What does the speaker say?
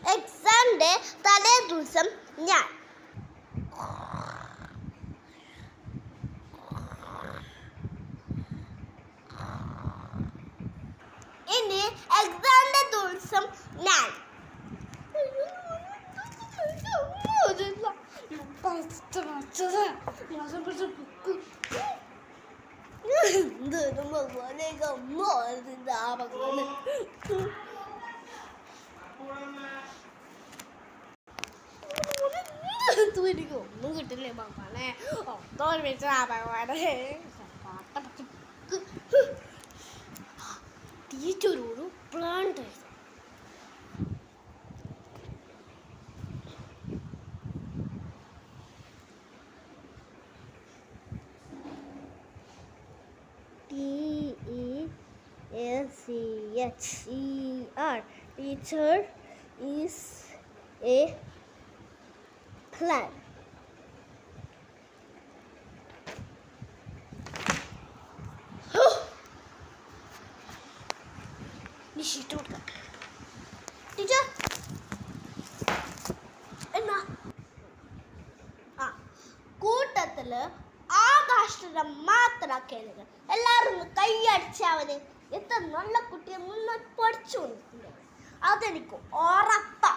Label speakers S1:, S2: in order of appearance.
S1: എക്സാമിൻ്റെ തലേ ദിവസം ഞാൻ ഇനി എക്സാമിൻ്റെ ദിവസം ഞാൻ ഒന്നും കിട്ടില്ലേ ഭഗവാനെ ഒത്തോട് വെച്ചാ ഭഗവാനെ ടീച്ചറോട് plan TEACHER. Teacher is a plan. Teacher എന്നാ കൂട്ടത്തില് ആകാശം മാത്രം കേൾക്കുക എല്ലാവരും കൈയടിച്ചാൽ മതി എത്ര നല്ല കുട്ടിയെ മുന്നോട്ട് പഠിച്ചു അതെനിക്ക് ഉറപ്പാ